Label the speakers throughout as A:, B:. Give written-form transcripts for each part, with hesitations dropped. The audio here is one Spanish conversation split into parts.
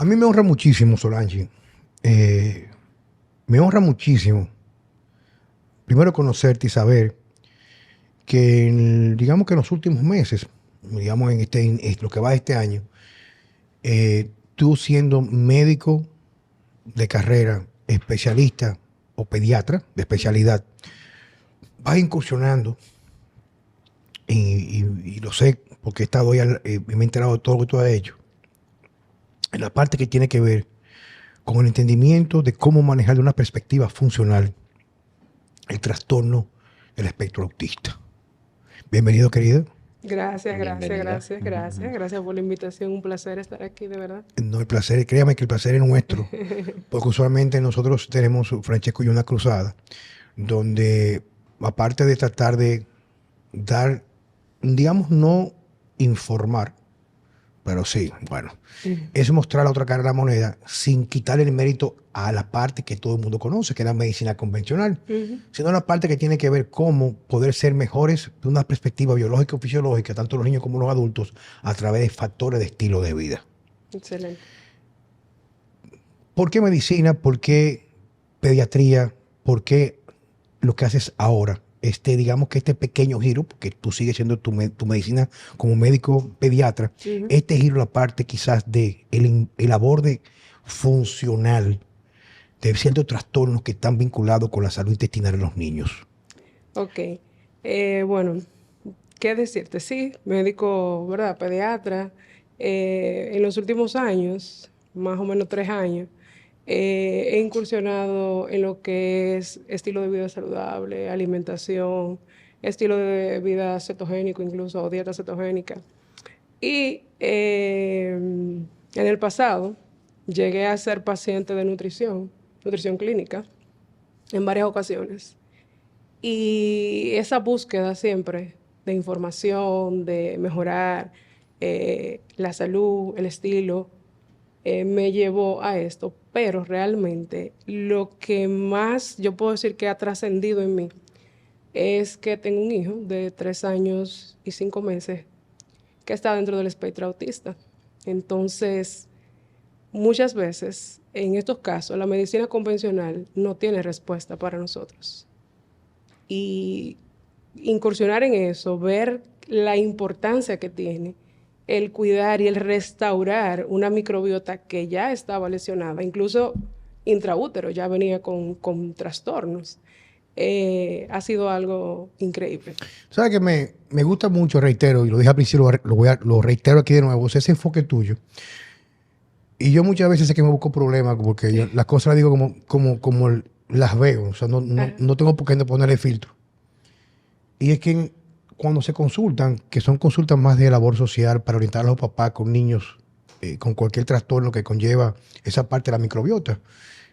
A: A mí me honra muchísimo, Solange. Me honra muchísimo, primero conocerte y saber que, digamos que en los últimos meses, digamos en lo que va de este año, tú siendo médico de carrera, especialista o pediatra de especialidad, vas incursionando, y lo sé porque he estado ya, me he enterado de todo lo que tú has hecho, en la parte que tiene que ver con el entendimiento de cómo manejar de una perspectiva funcional el trastorno del espectro autista. Bienvenido, querido.
B: Gracias, gracias,
C: Bienvenida.
B: gracias, gracias. Gracias por la invitación. Un placer estar aquí, de verdad.
A: No, el placer, créame que el placer es nuestro, porque usualmente nosotros tenemos, Francesco y yo, una cruzada, donde aparte de tratar de dar, digamos, no informar, pero sí, bueno, es mostrar la otra cara de la moneda sin quitarle el mérito a la parte que todo el mundo conoce, que es la medicina convencional, sino la parte que tiene que ver cómo poder ser mejores de una perspectiva biológica o fisiológica, tanto los niños como los adultos, a través de factores de estilo de vida.
B: Excelente.
A: ¿Por qué medicina? ¿Por qué pediatría? ¿Por qué lo que haces ahora? Digamos que este pequeño giro, porque tú sigues siendo tu medicina como médico pediatra, este giro, la parte quizás de el aborde funcional de ciertos trastornos que están vinculados con la salud intestinal en los niños.
B: Ok. Bueno, ¿qué decirte? Sí, médico, ¿verdad? Pediatra. En los últimos años, más o menos 3 años, he incursionado en lo que es estilo de vida saludable, alimentación, estilo de vida cetogénico, incluso o dieta cetogénica. Y en el pasado llegué a ser paciente de nutrición clínica, en varias ocasiones. Y esa búsqueda siempre de información, de mejorar la salud, el estilo, me llevó a esto. Pero realmente lo que más yo puedo decir que ha trascendido en mí es que tengo un hijo de 3 años y 5 meses que está dentro del espectro autista. Entonces, muchas veces, en estos casos, la medicina convencional no tiene respuesta para nosotros. Y incursionar en eso, ver la importancia que tiene el cuidar y el restaurar una microbiota que ya estaba lesionada, incluso intraútero, ya venía con trastornos. Ha sido algo increíble.
A: ¿Sabes que me gusta mucho, reitero, y lo dije al principio, lo reitero aquí de nuevo, ese enfoque tuyo? Y yo muchas veces sé que me busco problemas porque yo las cosas las digo como las veo. O sea, no tengo por qué ponerle filtro. Y es que cuando se consultan, que son consultas más de labor social para orientar a los papás con niños con cualquier trastorno que conlleva esa parte de la microbiota.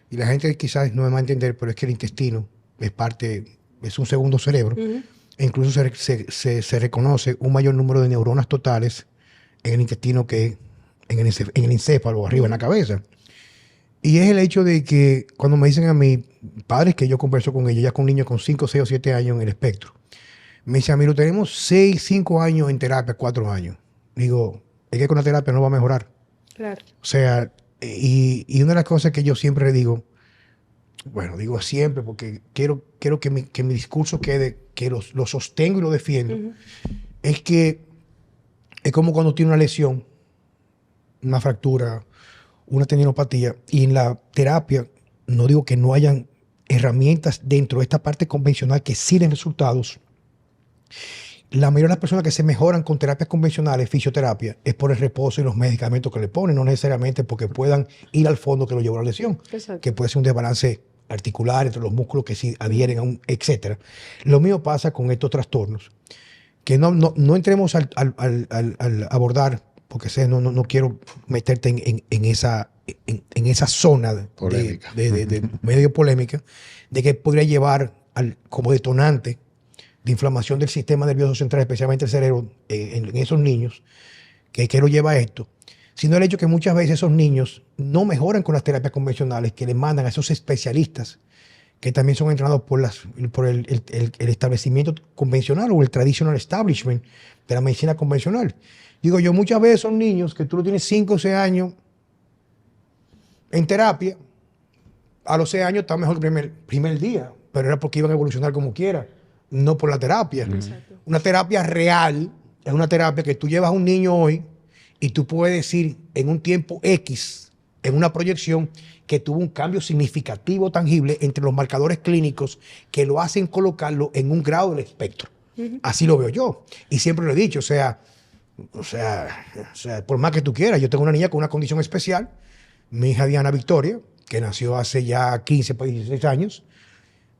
A: Y la gente quizás no me va a entender, pero es que el intestino es un segundo cerebro. E incluso se reconoce un mayor número de neuronas totales en el intestino que en el encéfalo, arriba en la cabeza. Y es el hecho de que cuando me dicen a mis padres que yo converso con ellos, ya con niños con 5, 6 o 7 años en el espectro, me dicen, mira, tenemos 6, 5 años en terapia, 4 años. Digo, es que con la terapia no va a mejorar.
B: Claro.
A: O sea, y una de las cosas que yo siempre le digo, bueno, digo siempre porque quiero que mi discurso quede, que lo sostengo y lo defiendo, es que es como cuando tiene una lesión, una fractura, una tendinopatía, y en la terapia, no digo que no hayan herramientas dentro de esta parte convencional que sí den resultados. La mayoría de las personas que se mejoran con terapias convencionales, fisioterapia, es por el reposo y los medicamentos que le ponen, no necesariamente porque puedan ir al fondo que lo llevó a la lesión,
B: Exacto.
A: que puede ser un desbalance articular entre los músculos que sí adhieren a etcétera. Lo mismo pasa con estos trastornos, que no entremos al abordar, porque no quiero meterte en esa zona de medio polémica, de que podría llevar como detonante de inflamación del sistema nervioso central, especialmente el cerebro, en esos niños, que lo lleva a esto, sino el hecho que muchas veces esos niños no mejoran con las terapias convencionales que les mandan a esos especialistas que también son entrenados por el establecimiento convencional o el traditional establishment de la medicina convencional. Digo yo, muchas veces son niños que tú lo tienes 5 o 6 años En terapia, a los 6 años estaba mejor que el primer día, pero era porque iban a evolucionar como quiera, no por la terapia.
B: Exacto.
A: Una terapia real es una terapia que tú llevas a un niño hoy y tú puedes decir en un tiempo X, en una proyección, que tuvo un cambio significativo, tangible, entre los marcadores clínicos que lo hacen colocarlo en un grado del espectro. Así lo veo yo. Y siempre lo he dicho, o sea, por más que tú quieras, yo tengo una niña con una condición especial, mi hija Diana Victoria, que nació hace ya 15 para 16 años,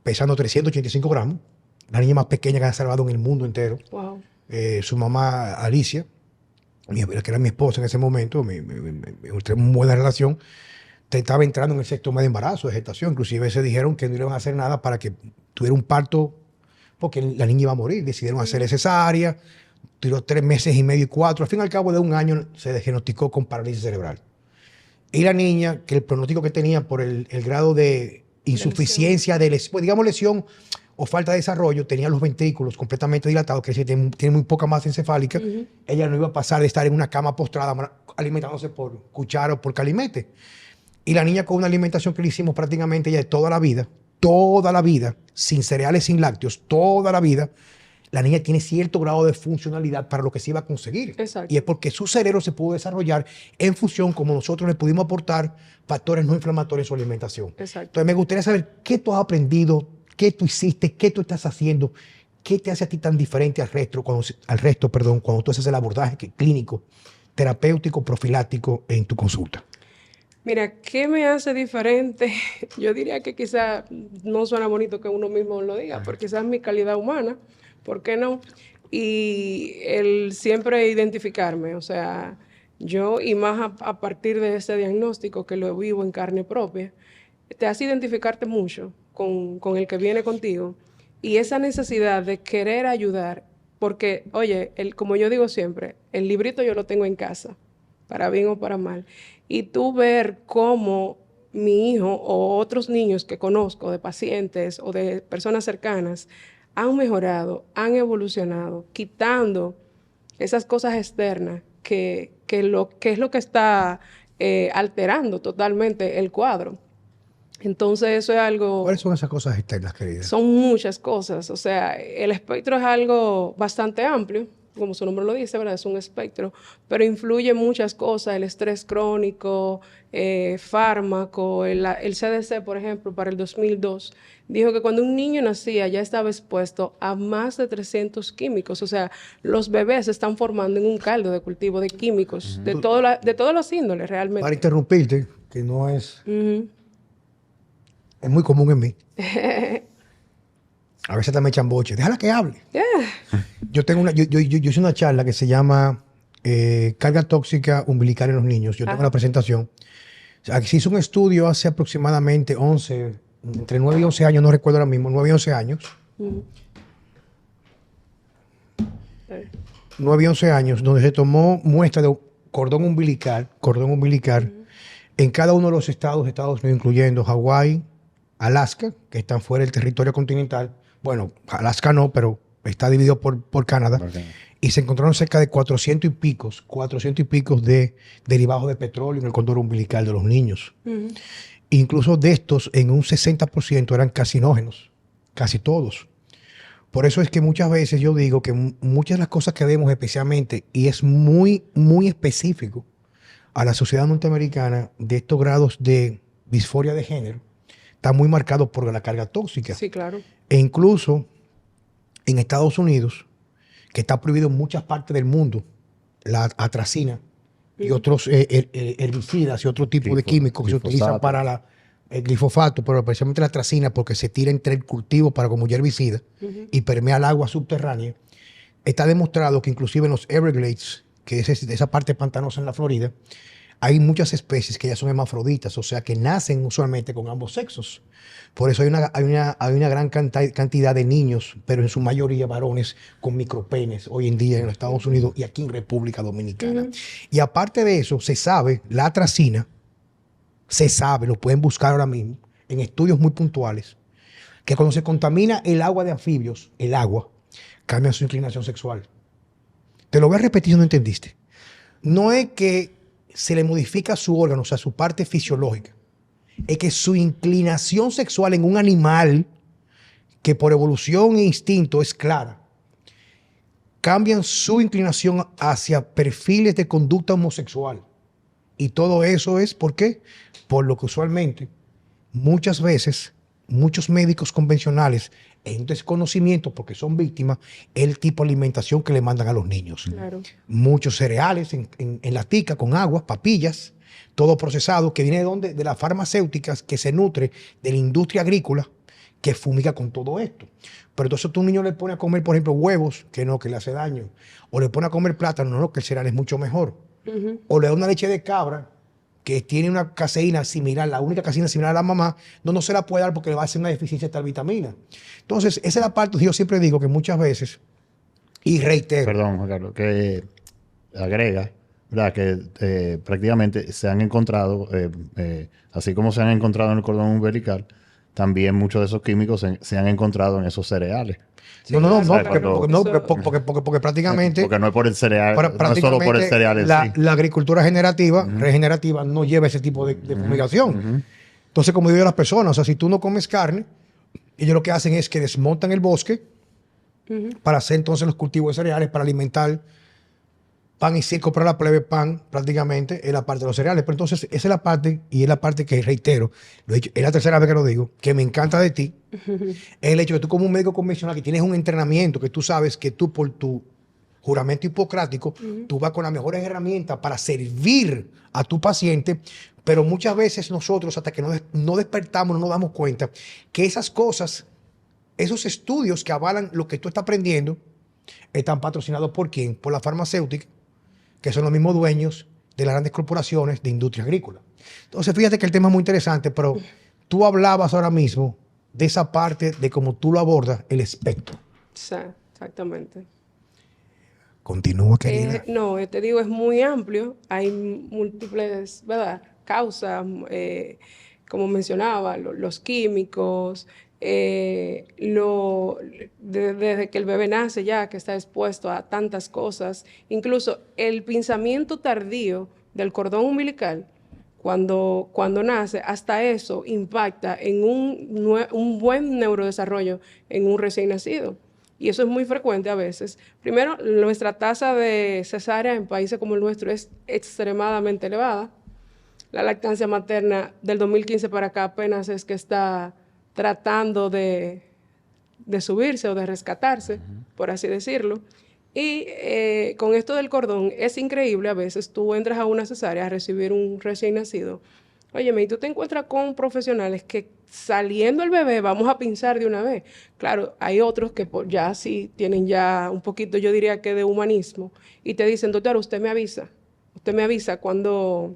A: pesando 385 gramos, la niña más pequeña que ha salvado en el mundo entero.
B: Wow.
A: Su mamá Alicia, que era mi esposa en ese momento, tenemos una buena relación, estaba entrando en el sexto mes de embarazo, de gestación. Inclusive se dijeron que no iban a hacer nada para que tuviera un parto, porque la niña iba a morir. Decidieron hacerle cesárea, duró 3 meses y medio y 4. Al fin y al cabo de un año se diagnosticó con parálisis cerebral. Y la niña, que el pronóstico que tenía por el grado de insuficiencia, digamos lesión o falta de desarrollo, tenía los ventrículos completamente dilatados, que tiene muy poca masa encefálica. Ella no iba a pasar de estar en una cama postrada alimentándose por cuchara o por calimete. Y la niña con una alimentación que le hicimos prácticamente ya de toda la vida, sin cereales, sin lácteos, toda la vida, la niña tiene cierto grado de funcionalidad para lo que se iba a conseguir.
B: Exacto.
A: Y es porque su cerebro se pudo desarrollar en función como nosotros le pudimos aportar factores no inflamatorios en su alimentación.
B: Exacto.
A: Entonces me gustaría saber qué tú has aprendido, qué tú hiciste, qué tú estás haciendo, qué te hace a ti tan diferente al resto, cuando tú haces el abordaje clínico, terapéutico, profiláctico en tu consulta.
B: Mira, ¿qué me hace diferente? Yo diría que quizá no suena bonito que uno mismo lo diga, pero quizás mi calidad humana, ¿por qué no? Y el siempre identificarme, o sea, yo y más a partir de ese diagnóstico que lo vivo en carne propia, te hace identificarte mucho con el que viene contigo y esa necesidad de querer ayudar, porque, oye, como yo digo siempre, el librito yo lo tengo en casa, para bien o para mal. Y tú ver cómo mi hijo o otros niños que conozco de pacientes o de personas cercanas han mejorado, han evolucionado, quitando esas cosas externas que es lo que está alterando totalmente el cuadro. Entonces eso es algo...
A: ¿Cuáles son esas cosas externas, querida?
B: Son muchas cosas. O sea, el espectro es algo bastante amplio, como su nombre lo dice, ¿verdad? Es un espectro, pero influye muchas cosas, el estrés crónico, fármaco, el CDC, por ejemplo, para el 2002, dijo que cuando un niño nacía ya estaba expuesto a más de 300 químicos, o sea, los bebés se están formando en un caldo de cultivo de químicos, de todos los índoles realmente.
A: Para interrumpirte, que no es... Es muy común en mí. A veces hasta me echan boche. Déjala que hable.
B: Yeah.
A: Yo hice una charla que se llama Carga tóxica umbilical en los niños. Yo tengo una presentación. O sea, se hizo un estudio hace aproximadamente entre 9 y 11 años, no recuerdo ahora mismo, 9 y 11 años. 9 y 11 años, donde se tomó muestra de cordón umbilical, en cada uno de los estados de Estados Unidos, incluyendo Hawái, Alaska, que están fuera del territorio continental. Bueno, Alaska no, pero está dividido por Canadá. Okay. Y se encontraron cerca de 400 y pico de derivados de petróleo en el cordón umbilical de los niños. Incluso de estos, en un 60% eran carcinógenos, casi todos. Por eso es que muchas veces yo digo que muchas de las cosas que vemos especialmente, y es muy, muy específico a la sociedad norteamericana, de estos grados de disforia de género, está muy marcado por la carga tóxica.
B: Sí, claro.
A: E incluso en Estados Unidos, que está prohibido en muchas partes del mundo, la atracina y otros herbicidas y otro tipo de químicos que se utilizan para el glifosato, pero especialmente la atracina, porque se tira entre el cultivo para como herbicida y permea el agua subterránea. Está demostrado que inclusive en los Everglades, que es esa parte pantanosa en la Florida, hay muchas especies que ya son hermafroditas, o sea, que nacen usualmente con ambos sexos. Por eso hay una gran cantidad de niños, pero en su mayoría varones, con micropenes hoy en día en los Estados Unidos y aquí en República Dominicana. Y aparte de eso, se sabe, la atracina, lo pueden buscar ahora mismo, en estudios muy puntuales, que cuando se contamina el agua de anfibios, el agua cambia su inclinación sexual. Te lo voy a repetir si no entendiste. No es que se le modifica su órgano, o sea, su parte fisiológica. es que su inclinación sexual en un animal que por evolución e instinto es clara, cambian su inclinación hacia perfiles de conducta homosexual. Y todo eso es, ¿por qué? Por lo que usualmente, muchas veces, muchos médicos convencionales, en desconocimiento, porque son víctimas, el tipo de alimentación que le mandan a los niños.
B: Claro.
A: Muchos cereales en latica con agua, papillas, todo procesado, que viene de dónde? De las farmacéuticas, que se nutre de la industria agrícola, que fumiga con todo esto. Pero entonces tú a un niño le pones a comer, por ejemplo, huevos, que no, que le hace daño. O le pones a comer plátano, no, que el cereal es mucho mejor. O le da una leche de cabra que tiene una caseína similar, la única caseína similar a la mamá, no se la puede dar porque le va a hacer una deficiencia de tal vitamina. Entonces, esa es la parte que yo siempre digo que muchas veces, y reitero.
C: Perdón, Juan Carlos, que agrega, ¿verdad? Que prácticamente se han encontrado, así como se han encontrado en el cordón umbilical, también muchos de esos químicos se han encontrado en esos cereales.
A: No,
C: Claro,
A: porque prácticamente...
C: Porque no es por el cereal, no es solo por el cereal en sí.
A: La agricultura generativa, regenerativa, no lleva ese tipo de fumigación. Entonces, como digo yo a las personas, o sea, si tú no comes carne, ellos lo que hacen es que desmontan el bosque para hacer entonces los cultivos de cereales, para alimentar pan y circo para la plebe, pan prácticamente es la parte de los cereales. Pero entonces esa es la parte, y es la parte que reitero, lo he dicho, es la tercera vez que lo digo, que me encanta de ti, es el hecho de que tú como un médico convencional que tienes un entrenamiento, que tú sabes que tú por tu juramento hipocrático, tú vas con las mejores herramientas para servir a tu paciente, pero muchas veces nosotros hasta que no despertamos, no nos damos cuenta que esas cosas, esos estudios que avalan lo que tú estás aprendiendo, están patrocinados ¿por quién? Por la farmacéutica, que son los mismos dueños de las grandes corporaciones de industria agrícola. Entonces, fíjate que el tema es muy interesante, pero tú hablabas ahora mismo de esa parte de cómo tú lo abordas, el espectro.
B: Sí, exactamente.
A: Continúa, querida.
B: No, te digo, es muy amplio. Hay múltiples, ¿verdad? Causas, como mencionaba, los químicos, desde que el bebé nace ya, que está expuesto a tantas cosas. Incluso el pinzamiento tardío del cordón umbilical, cuando nace, hasta eso impacta en un buen neurodesarrollo en un recién nacido. Y eso es muy frecuente a veces. Primero, nuestra tasa de cesárea en países como el nuestro es extremadamente elevada. La lactancia materna del 2015 para acá apenas es que está tratando de subirse o de rescatarse, por así decirlo. Y con esto del cordón, es increíble a veces. Tú entras a una cesárea a recibir un recién nacido. Óyeme, y tú te encuentras con profesionales que saliendo el bebé vamos a pinzar de una vez. Claro, hay otros que ya sí tienen ya un poquito, yo diría que de humanismo, y te dicen, doctor, usted me avisa cuando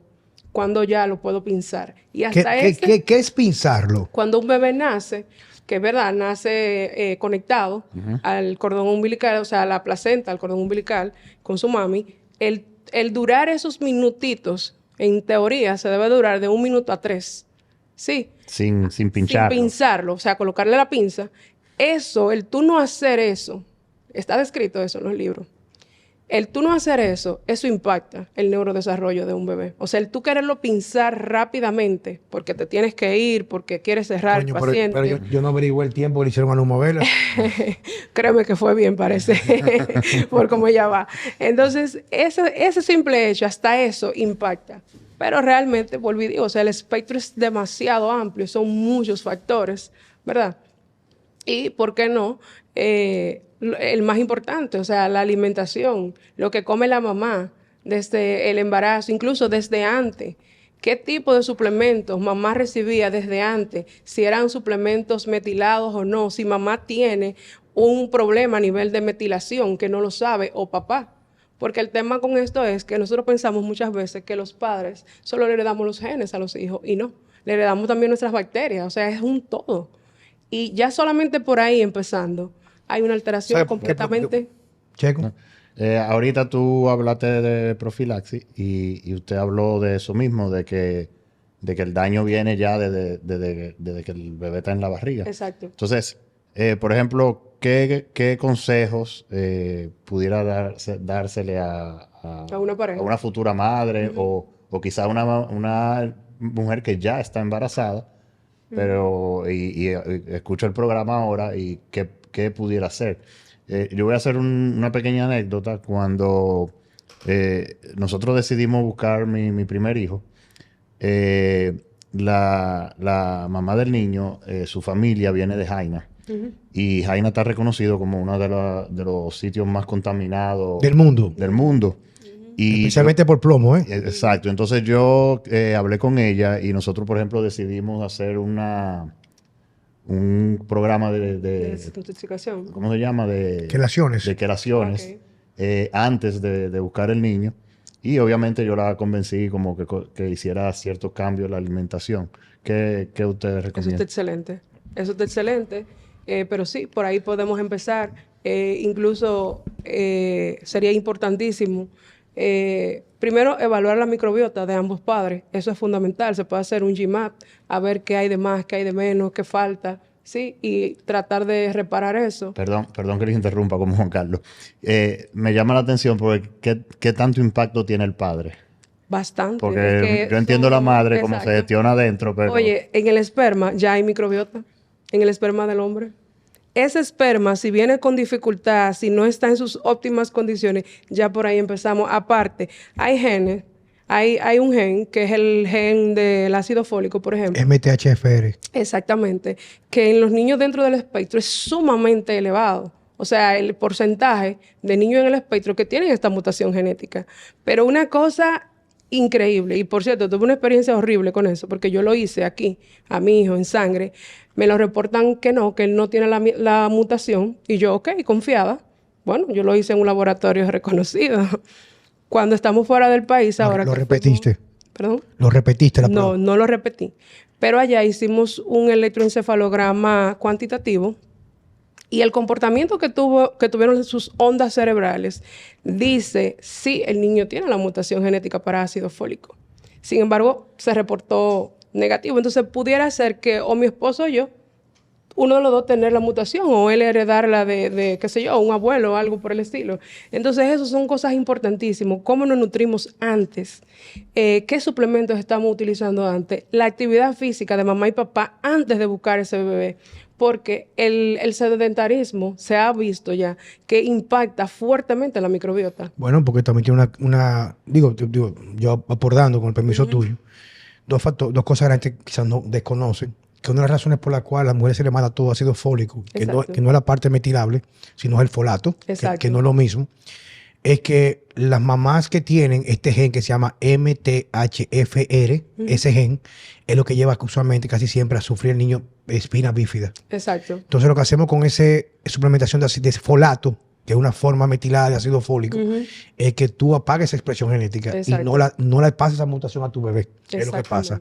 B: ya lo puedo pinzar. Y hasta
A: ¿Qué es pinzarlo?
B: cuando un bebé nace, que es verdad, nace conectado al cordón umbilical, o sea, a la placenta, al cordón umbilical, con su mami, el durar esos minutitos, en teoría, se debe durar de 1 minuto a 3. Sí.
C: Sin pincharlo.
B: Sin pinzarlo, o sea, colocarle la pinza. Eso, el tú no hacer eso, está descrito eso en los libros. El tú no hacer eso impacta el neurodesarrollo de un bebé. O sea, el tú quererlo pinzar rápidamente porque te tienes que ir, porque quieres cerrar el paciente.
A: Pero yo no averigué el tiempo que le hicieron a Luma Vela.
B: Créeme que fue bien, parece, por cómo ella va. Entonces, ese simple hecho, hasta eso impacta. Pero realmente, volví y digo, o sea, el espectro es demasiado amplio, son muchos factores, ¿verdad? Y, ¿por qué no? El más importante, o sea, la alimentación, lo que come la mamá desde el embarazo, incluso desde antes. ¿Qué tipo de suplementos mamá recibía desde antes? Si eran suplementos metilados o no. Si mamá tiene un problema a nivel de metilación que no lo sabe, o papá. Porque el tema con esto es que nosotros pensamos muchas veces que los padres solo le heredamos los genes a los hijos, y no. Le heredamos también nuestras bacterias, o sea, es un todo. Y ya solamente por ahí empezando, hay una alteración completamente...
A: Checo.
C: Ahorita tú hablaste de profilaxis y usted habló de eso mismo, de que el daño viene ya desde que el bebé está en la barriga.
B: Exacto.
C: Entonces, por ejemplo, ¿qué consejos pudiera dársele a
B: una pareja,
C: a una futura madre o quizá una mujer que ya está embarazada, pero y escucha el programa ahora y qué pudiera hacer. Yo voy a hacer una pequeña anécdota. Cuando nosotros decidimos buscar mi primer hijo, la mamá del niño, su familia viene de Jaina. Y Jaina está reconocido como uno de los sitios más contaminados
A: Del mundo.
C: del mundo. Y
A: Especialmente por plomo, ¿eh?
C: exacto. Entonces yo hablé con ella y nosotros, por ejemplo, decidimos hacer un programa
B: De
C: de
B: desintoxicación.
C: ¿cómo se llama?
A: Quelaciones.
C: De quelaciones
B: Ok.
C: antes de buscar el niño. Y obviamente yo la convencí como que hiciera ciertos cambios en la alimentación. ¿Qué ustedes
B: Eso
C: recomiendan?
B: está excelente. Eso está excelente. Pero sí, por ahí podemos empezar. Incluso sería importantísimo primero evaluar la microbiota de ambos padres. Eso es fundamental. Se puede hacer un GMAT, a ver qué hay de más, qué hay de menos, qué falta, ¿sí? Y tratar de reparar eso.
C: Perdón que les interrumpa como Juan Carlos. Me llama la atención porque ¿qué tanto impacto tiene el padre?
B: Bastante.
C: Porque
B: Es que
C: yo entiendo la madre como se
B: exacto.
C: gestiona adentro, pero
B: Oye, en el esperma ya hay microbiota. En el esperma del hombre. Ese esperma, si viene con dificultad, si no está en sus óptimas condiciones, ya por ahí empezamos. Aparte, hay genes. Hay un gen, que es el gen del ácido fólico, por ejemplo.
A: MTHFR.
B: Exactamente. Que en los niños dentro del espectro es sumamente elevado. O sea, el porcentaje de niños en el espectro que tienen esta mutación genética. Pero una cosa increíble, y por cierto, tuve una experiencia horrible con eso, porque yo lo hice aquí, a mi hijo, en sangre. Me lo reportan que él no tiene la mutación. Y yo, ok, confiada. Bueno, yo lo hice en un laboratorio reconocido. Cuando estamos fuera del país, ahora
A: Lo
B: que
A: repetiste.
B: ¿Perdón?
A: Lo repetiste la prueba.
B: No, no lo repetí. Pero allá hicimos un electroencefalograma cuantitativo y el comportamiento que tuvieron sus ondas cerebrales dice si el niño tiene la mutación genética para ácido fólico. Sin embargo, se reportó negativo. Entonces, pudiera ser que o mi esposo o yo, uno de los dos tener la mutación o él heredarla de qué sé yo, un abuelo o algo por el estilo. Entonces, eso son cosas importantísimas. ¿Cómo nos nutrimos antes? ¿Qué suplementos estamos utilizando antes? La actividad física de mamá y papá antes de buscar ese bebé. Porque el sedentarismo se ha visto ya que impacta fuertemente la microbiota.
A: Bueno, porque también tiene digo, yo aportando con el permiso tuyo, dos cosas grandes que quizás no desconocen, que una de las razones por la cual a las mujeres se le manda todo ácido fólico, que no es la parte metilable, sino es el folato, que no es lo mismo, es que las mamás que tienen este gen que se llama MTHFR, ese gen, es lo que lleva usualmente casi siempre a sufrir el niño espina bífida.
B: Exacto.
A: Entonces lo que hacemos con esa suplementación de folato, que es una forma metilada de ácido fólico, es que tú apagues esa expresión genética y no la pases esa mutación a tu bebé. Es lo que pasa.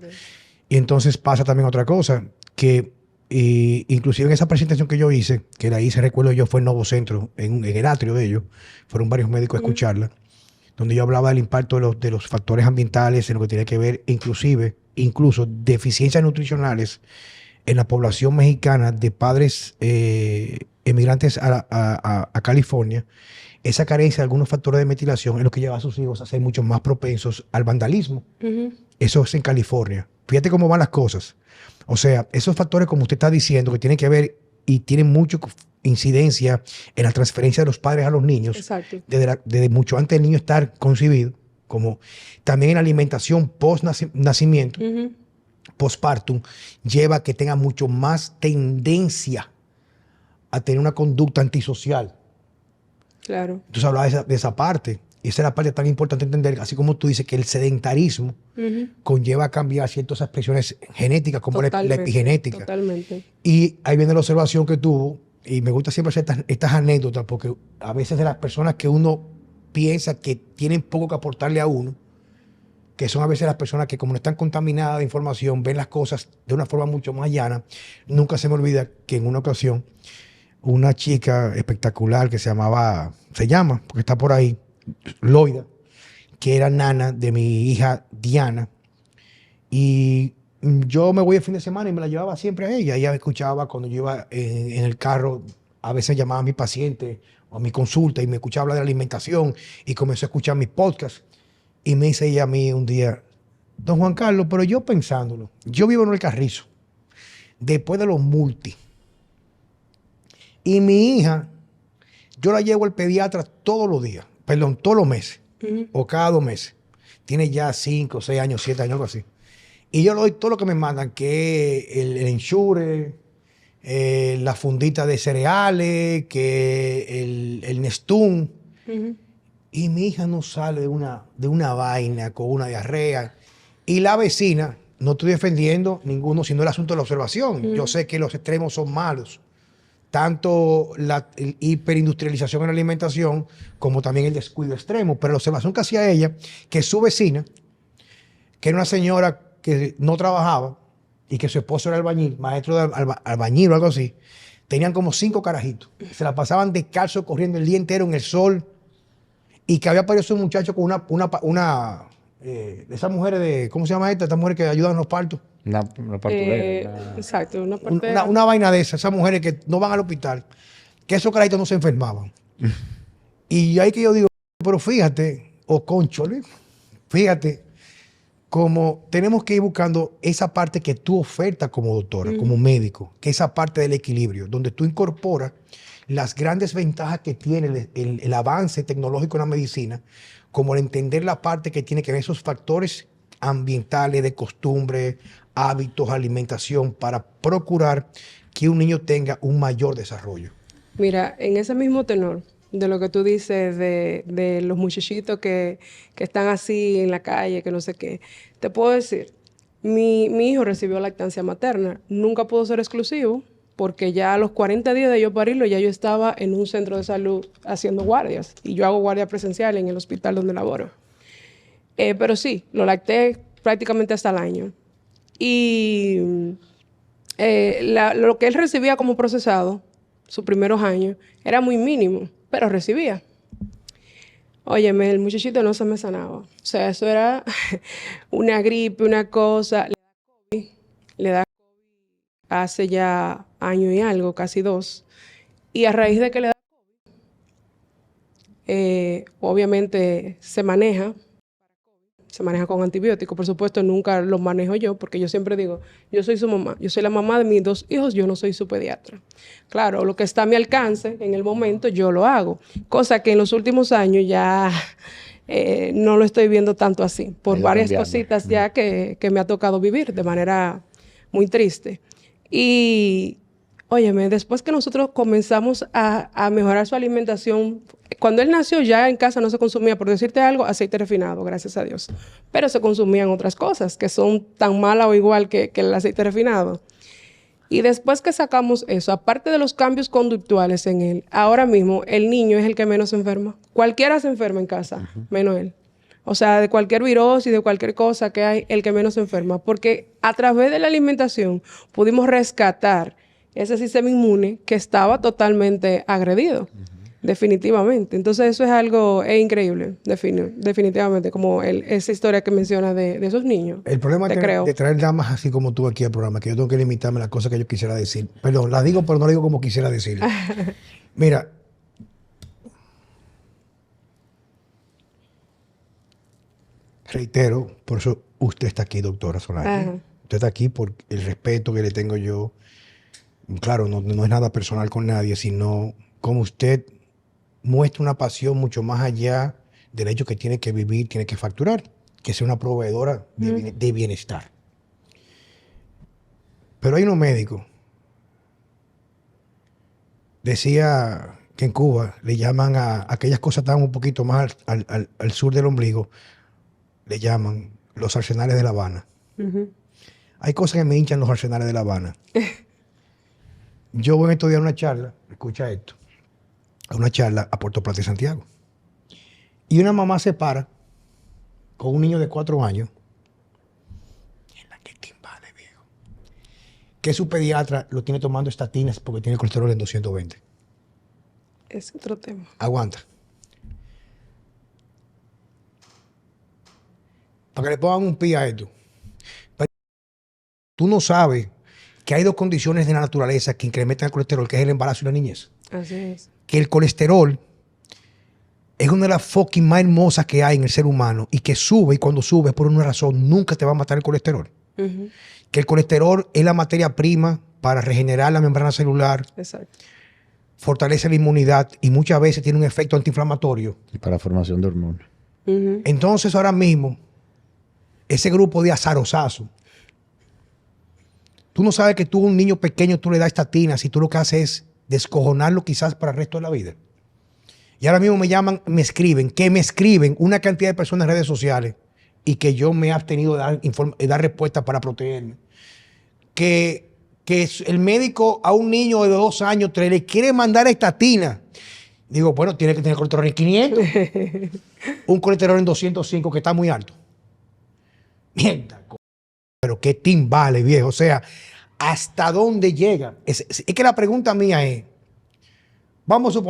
A: Y entonces pasa también otra cosa, que inclusive en esa presentación que yo hice, que la hice, recuerdo yo, fue en Novocentro, en el atrio de ellos, fueron varios médicos a escucharla, donde yo hablaba del impacto de los factores ambientales en lo que tiene que ver, incluso deficiencias nutricionales en la población mexicana de padres emigrantes a California. Esa carencia de algunos factores de metilación es lo que lleva a sus hijos a ser mucho más propensos al vandalismo. Eso es en California. Fíjate cómo van las cosas. O sea, esos factores, como usted está diciendo, que tienen que ver y tienen mucha incidencia en la transferencia de los padres a los niños, desde mucho antes del niño estar concebido, como también en la alimentación post-nacimiento, postpartum, lleva a que tenga mucho más tendencia a tener una conducta antisocial.
B: Claro.
A: Entonces hablaba de esa parte. Y esa es la parte tan importante entender, así como tú dices que el sedentarismo conlleva a cambiar ciertas expresiones genéticas, como la epigenética.
B: Totalmente.
A: Y ahí viene la observación que tuvo, y me gusta siempre hacer estas anécdotas, porque a veces de las personas que uno piensa que tienen poco que aportarle a uno, que son a veces las personas que como no están contaminadas de información, ven las cosas de una forma mucho más llana. Nunca se me olvida que en una ocasión una chica espectacular que se llama, porque está por ahí, Loida, que era nana de mi hija Diana, y yo me voy el fin de semana y me la llevaba siempre a ella. Ella me escuchaba cuando yo iba en el carro, a veces llamaba a mi paciente o a mi consulta y me escuchaba hablar de la alimentación y comenzó a escuchar mis podcasts. Y me dice ella a mí un día, Don Juan Carlos, pero yo pensándolo, yo vivo en el Carrizo, después de los multi, y mi hija, yo la llevo al pediatra todos los días, perdón, todos los meses, o cada 2 meses. Tiene ya 5, 6 años, 7 años, algo así. Y yo le doy todo lo que me mandan, que es el Ensure, la fundita de cereales, que el Nestún. Y mi hija no sale de una vaina con una diarrea. Y la vecina, no estoy defendiendo ninguno, sino el asunto de la observación. Yo sé que los extremos son malos. Tanto la hiperindustrialización en la alimentación como también el descuido extremo. Pero la observación que hacía ella, que su vecina, que era una señora que no trabajaba y que su esposo era albañil, maestro de albañil o algo así, tenían como 5 carajitos. Se la pasaban descalzo corriendo el día entero en el sol y que había aparecido un muchacho con de esas mujeres de, ¿cómo se llama esta? Estas mujeres que ayudan en los partos.
C: Una partulera.
B: Exacto, una partera.
A: Una vaina de esas mujeres que no van al hospital, que esos carajitos no se enfermaban. Y ahí que yo digo, pero fíjate, o cónchole, fíjate, como tenemos que ir buscando esa parte que tú ofertas como doctora, como médico, que esa parte del equilibrio, donde tú incorporas las grandes ventajas que tiene el avance tecnológico en la medicina, como el entender la parte que tiene que ver esos factores ambientales, de costumbre, hábitos, alimentación, para procurar que un niño tenga un mayor desarrollo.
B: Mira, en ese mismo tenor de lo que tú dices de los muchachitos que están así en la calle, que no sé qué, te puedo decir, mi hijo recibió lactancia materna, nunca pudo ser exclusivo, porque ya a los 40 días de yo parirlo, ya yo estaba en un centro de salud haciendo guardias, y yo hago guardia presencial en el hospital donde laboro. Pero sí, lo lacté prácticamente hasta el año. Y lo que él recibía como procesado, sus primeros años, era muy mínimo, pero recibía. Óyeme, el muchachito no se me sanaba. O sea, eso era una gripe, una cosa. Le da COVID hace ya año y algo, casi 2. Y a raíz de que le da COVID, obviamente se maneja con antibióticos. Por supuesto, nunca los manejo yo, porque yo siempre digo, yo soy su mamá, yo soy la mamá de mis 2 hijos, yo no soy su pediatra. Claro, lo que está a mi alcance en el momento, yo lo hago. Cosa que en los últimos años ya no lo estoy viendo tanto así, por varias cositas ya que me ha tocado vivir de manera muy triste. Y, óyeme, después que nosotros comenzamos a mejorar su alimentación, cuando él nació ya en casa no se consumía, por decirte algo, aceite refinado, gracias a Dios. Pero se consumían otras cosas que son tan malas o igual que el aceite refinado. Y después que sacamos eso, aparte de los cambios conductuales en él, ahora mismo el niño es el que menos se enferma. Cualquiera se enferma en casa, menos él. O sea, de cualquier virosis, de cualquier cosa que hay, el que menos se enferma. Porque a través de la alimentación pudimos rescatar ese sistema inmune que estaba totalmente agredido. Definitivamente. Entonces eso es algo increíble, definitivamente, como esa historia que menciona de esos niños.
A: El problema de traer damas así como tú aquí al programa, que yo tengo que limitarme a las cosas que yo quisiera decir. Perdón, las digo, pero no las digo como quisiera decirlas. Mira, reitero, por eso usted está aquí, doctora Solange. Usted está aquí por el respeto que le tengo yo. Claro, no es nada personal con nadie, sino como usted muestra una pasión mucho más allá del hecho que tiene que vivir, tiene que facturar, que sea una proveedora de bienestar. Pero hay unos médicos. Decía que en Cuba le llaman a aquellas cosas que están un poquito más al sur del ombligo, le llaman los arsenales de La Habana. Hay cosas que me hinchan los arsenales de La Habana. Yo voy a estudiar una charla, escucha esto, a una charla a Puerto Plata y Santiago. Y una mamá se para con un niño de 4 años, en la que te invade, viejo, que su pediatra lo tiene tomando estatinas porque tiene colesterol en 220.
B: Es otro tema.
A: Aguanta. Para que le pongan un pie a esto. Pero tú no sabes que hay 2 condiciones de la naturaleza que incrementan el colesterol, que es el embarazo y la niñez.
B: Así es.
A: Que el colesterol es una de las fucking más hermosas que hay en el ser humano y que sube, y cuando sube por una razón nunca te va a matar el colesterol.
B: Ujú.
A: Que el colesterol es la materia prima para regenerar la membrana celular,
B: Exacto.
A: fortalece la inmunidad y muchas veces tiene un efecto antiinflamatorio.
C: Y para formación de hormonas.
B: Ujú.
A: Entonces ahora mismo, ese grupo de azarosazo, tú no sabes que tú a un niño pequeño tú le das estatinas y tú lo que haces es descojonarlo quizás para el resto de la vida. Y ahora mismo me llaman, me escriben una cantidad de personas en redes sociales y que yo me he abstenido de dar respuestas para protegerme. Que el médico a un niño de 2 años 3 le quiere mandar estatina. Digo, bueno, tiene que tener colesterol en 500. Un colesterol en 205 que está muy alto. Mierda, pero qué timbale, viejo. O sea, ¿hasta dónde llega? Es que la pregunta mía es, vamos a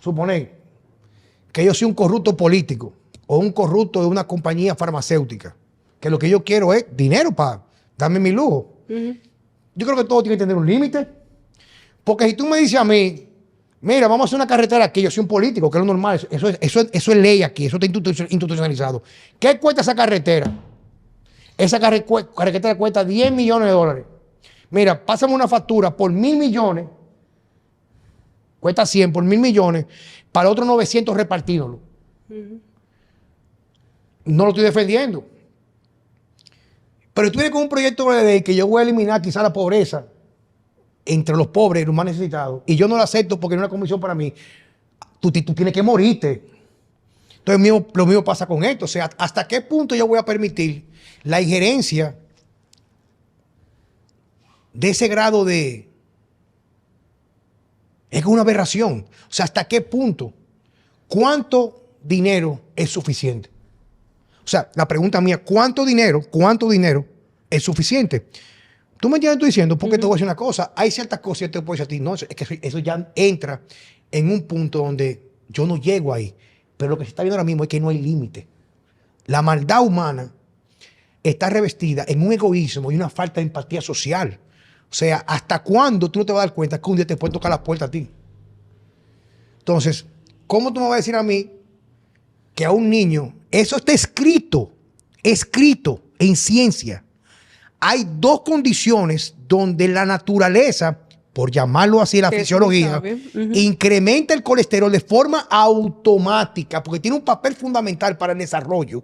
A: suponer que yo soy un corrupto político o un corrupto de una compañía farmacéutica, que lo que yo quiero es dinero para darme mi lujo.
B: Ujú.
A: Yo creo que todo tiene que tener un límite. Porque si tú me dices a mí, mira, vamos a hacer una carretera aquí, yo soy un político, que es lo normal, eso es ley aquí, eso está institucionalizado. ¿Qué cuesta esa carretera? Esa carretera cuesta 10 millones de dólares. Mira, pásame una factura por 1.000 millones, cuesta 100 por 1.000 millones, para otros 900 repartídolo. No lo estoy defendiendo. Pero tú vienes con un proyecto de ley que yo voy a eliminar quizá la pobreza entre los pobres y los más necesitados, y yo no lo acepto porque no es una comisión para mí, tú tienes que morirte. Entonces lo mismo pasa con esto. O sea, ¿hasta qué punto yo voy a permitir la injerencia de ese grado de... Es una aberración. O sea, ¿hasta qué punto? ¿Cuánto dinero es suficiente? O sea, la pregunta mía, ¿cuánto dinero es suficiente? Tú me entiendes, estoy diciendo, porque te voy a decir una cosa. Hay ciertas cosas que te puedo decir a ti, no, es que eso ya entra en un punto donde yo no llego ahí. Pero lo que se está viendo ahora mismo es que no hay límite. La maldad humana está revestida en un egoísmo y una falta de empatía social. O sea, ¿hasta cuándo tú no te vas a dar cuenta que un día te pueden tocar la puerta a ti? Entonces, ¿cómo tú me vas a decir a mí que a un niño, eso está escrito en ciencia? Hay 2 condiciones donde la naturaleza, por llamarlo así la
B: Que
A: fisiología,
B: tú sabes. Ujú.
A: incrementa el colesterol de forma automática, porque tiene un papel fundamental para el desarrollo,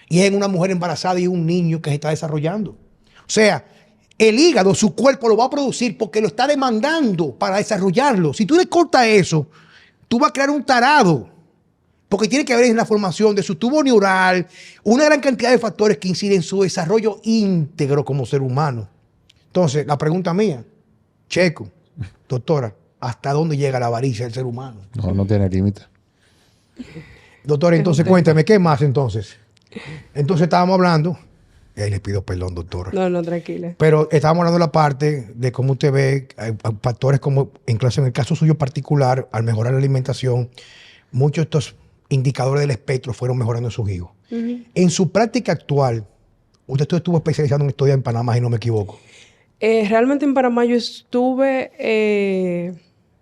A: y es en una mujer embarazada y un niño que se está desarrollando. O sea, el hígado, su cuerpo lo va a producir porque lo está demandando para desarrollarlo. Si tú le cortas eso, tú vas a crear un tarado, porque tiene que ver en la formación de su tubo neural, una gran cantidad de factores que inciden en su desarrollo íntegro como ser humano. Entonces, la pregunta mía, Checo, doctora, ¿hasta dónde llega la avaricia del ser humano?
C: No tiene límite.
A: Doctora, entonces cuéntame, ¿qué más entonces? Entonces estábamos hablando, y ahí le pido perdón, doctora.
B: No, tranquila.
A: Pero estábamos hablando de la parte de cómo usted ve factores como, en el caso suyo particular, al mejorar la alimentación, muchos de estos indicadores del espectro fueron mejorando en sus hijos.
B: Ujú.
A: En su práctica actual, usted estuvo especializado en estudiar en Panamá, si no me equivoco.
B: Realmente en Panamá yo estuve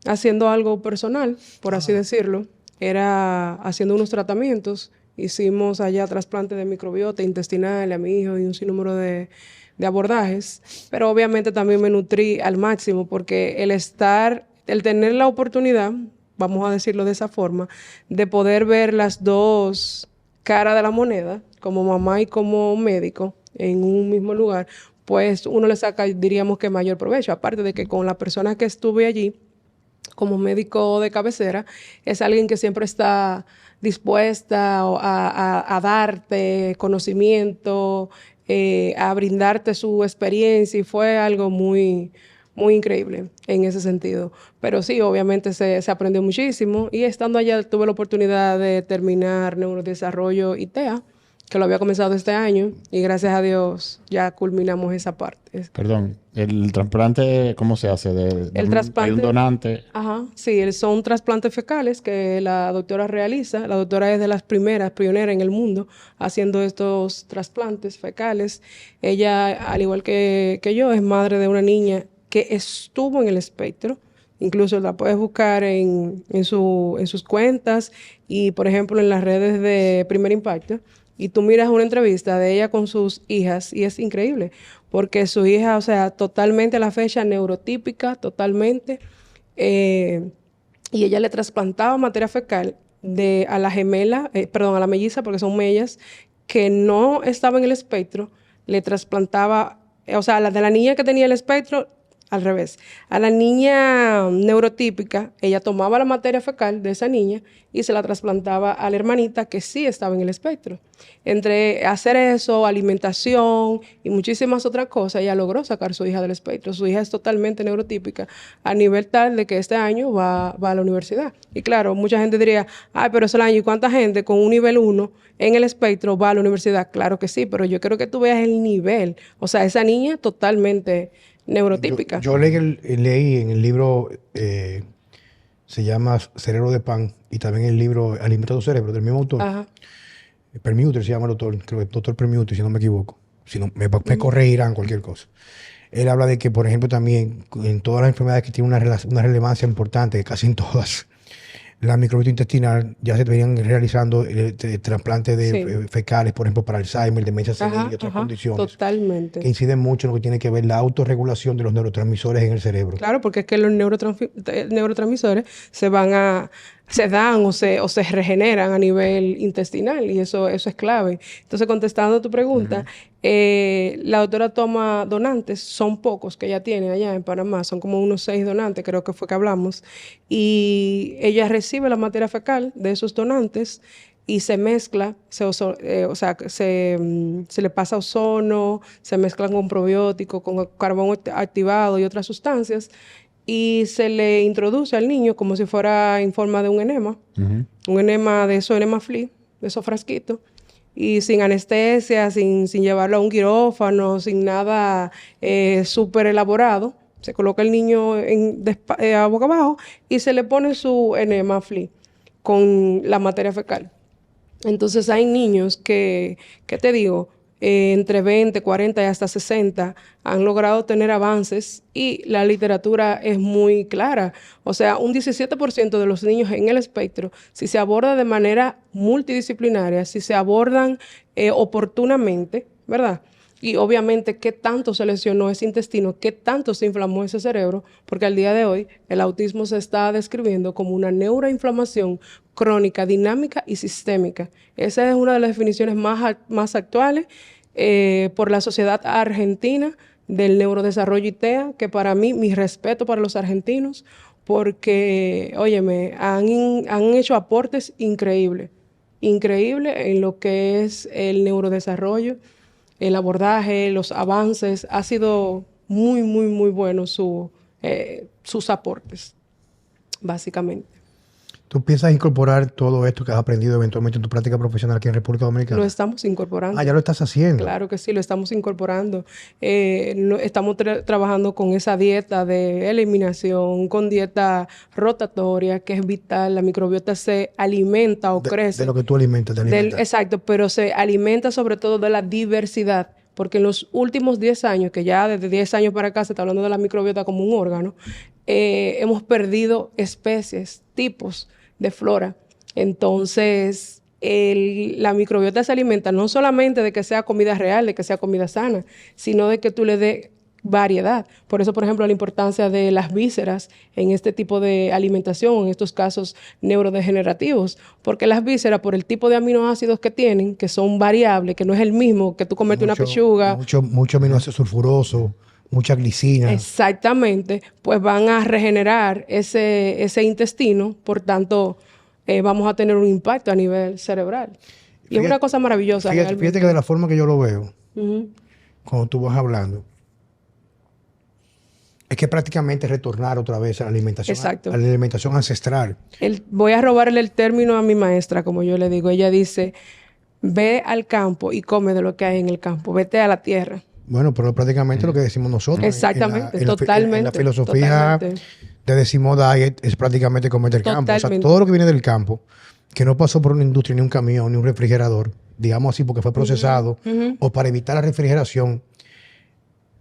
B: haciendo algo personal, por así decirlo. Era haciendo unos tratamientos. Hicimos allá trasplante de microbiota intestinal a mi hijo y un sinnúmero de abordajes. Pero obviamente también me nutrí al máximo porque el tener la oportunidad, vamos a decirlo de esa forma, de poder ver las 2 caras de la moneda, como mamá y como médico, en un mismo lugar, pues uno le saca, diríamos que mayor provecho. Aparte de que con la persona que estuve allí, como médico de cabecera, es alguien que siempre está dispuesta a darte conocimiento, a brindarte su experiencia, y fue algo muy, muy increíble en ese sentido. Pero sí, obviamente se aprendió muchísimo, y estando allá tuve la oportunidad de terminar neurodesarrollo y TEA, que lo había comenzado este año, y gracias a Dios ya culminamos esa parte.
C: Perdón, el trasplante, ¿cómo se hace?
B: El trasplante...
C: Hay un donante.
B: Ajá, sí, son trasplantes fecales que la doctora realiza. La doctora es de las primeras, pionera en el mundo, haciendo estos trasplantes fecales. Ella, al igual que yo, es madre de una niña que estuvo en el espectro. Incluso la puedes buscar en sus cuentas y, por ejemplo, en las redes de Primer Impacto. Y tú miras una entrevista de ella con sus hijas y es increíble. Porque su hija, o sea, totalmente a la fecha neurotípica, totalmente. Y ella le trasplantaba materia fecal a la gemela, perdón, a la melliza, porque son mellas, que no estaba en el espectro, le trasplantaba, o sea, a la de la niña que tenía el espectro, al revés. A la niña neurotípica, ella tomaba la materia fecal de esa niña y se la trasplantaba a la hermanita que sí estaba en el espectro. Entre hacer eso, alimentación y muchísimas otras cosas, ella logró sacar a su hija del espectro. Su hija es totalmente neurotípica a nivel tal de que este año va a la universidad. Y claro, mucha gente diría, ay, pero es el año, ¿y cuánta gente con un nivel 1 en el espectro va a la universidad? Claro que sí, pero yo quiero que tú veas el nivel. O sea, esa niña totalmente neurotípica.
A: Yo leí en el libro, se llama Cerebro de Pan, y también el libro Alimenta tu cerebro, del mismo autor.
B: Ajá.
A: Permuter se llama el autor, creo que el doctor Permuter, si no me equivoco. Si no, me corregirán cualquier cosa. Él habla de que, por ejemplo, también en todas las enfermedades que tienen una relevancia importante, casi en todas, la microbiota intestinal ya se venían realizando trasplantes de fecales, por ejemplo, para Alzheimer, demencia senil y otras condiciones
B: Totalmente.
A: que inciden mucho en lo que tiene que ver la autorregulación de los neurotransmisores en el cerebro.
B: Claro, porque es que los neurotransmisores se dan o se regeneran a nivel intestinal y eso es clave. Entonces, contestando a tu pregunta, la doctora toma donantes, son pocos que ella tiene allá en Panamá, son como unos 6 donantes, creo que fue que hablamos, y ella recibe la materia fecal de esos donantes y se mezcla, o sea, se le pasa ozono, se mezclan con probióticos, con carbón activado y otras sustancias, y se le introduce al niño como si fuera en forma de un enema, un enema de esos enema flea, de esos frasquitos, y sin anestesia, sin llevarlo a un quirófano, sin nada súper elaborado. Se coloca el niño a boca abajo y se le pone su enema flea con la materia fecal. Entonces hay niños que, ¿qué te digo? Entre 20, 40 y hasta 60 han logrado tener avances y la literatura es muy clara. O sea, un 17% de los niños en el espectro, si se aborda de manera multidisciplinaria, si se abordan oportunamente, ¿verdad? Y obviamente, ¿qué tanto se lesionó ese intestino? ¿Qué tanto se inflamó ese cerebro? Porque al día de hoy el autismo se está describiendo como una neuroinflamación crónica, dinámica y sistémica. Esa es una de las definiciones más actuales por la Sociedad Argentina del Neurodesarrollo ITEA, que para mí, mi respeto para los argentinos, porque, óyeme, han hecho aportes increíbles en lo que es el neurodesarrollo. El abordaje, los avances, ha sido muy, muy, muy bueno sus aportes, básicamente.
A: ¿Tú piensas incorporar todo esto que has aprendido eventualmente en tu práctica profesional aquí en República Dominicana?
B: Lo estamos incorporando.
A: Ah, ya lo estás haciendo.
B: Claro que sí, lo estamos incorporando. Estamos trabajando con esa dieta de eliminación, con dieta rotatoria, que es vital. La microbiota se alimenta o crece.
A: De lo que tú alimentas, te alimentas.
B: Exacto, pero se alimenta sobre todo de la diversidad. Porque en los últimos 10 años, que ya desde 10 años para acá se está hablando de la microbiota como un órgano, hemos perdido especies, tipos de flora. Entonces, la microbiota se alimenta no solamente de que sea comida real, de que sea comida sana, sino de que tú le des variedad. Por eso, por ejemplo, la importancia de las vísceras en este tipo de alimentación, en estos casos neurodegenerativos, porque las vísceras, por el tipo de aminoácidos que tienen, que son variables, que no es el mismo que tú comerte una pechuga.
A: Mucho aminoácido sulfuroso, mucha glicina.
B: Exactamente, pues van a regenerar ese intestino, por tanto, vamos a tener un impacto a nivel cerebral. Y es una cosa maravillosa.
A: Fíjate que de la forma que yo lo veo, cuando tú vas hablando, es que prácticamente retornar otra vez a la alimentación,
B: exacto,
A: a la alimentación ancestral.
B: Voy a robarle el término a mi maestra, como yo le digo. Ella dice, ve al campo y come de lo que hay en el campo. Vete a la tierra.
A: Bueno, pero prácticamente lo que decimos nosotros.
B: Exactamente, totalmente.
A: En la filosofía de Decimo Diet es prácticamente comer del campo. O sea, todo lo que viene del campo, que no pasó por una industria, ni un camión, ni un refrigerador, digamos así, porque fue procesado, o para evitar la refrigeración.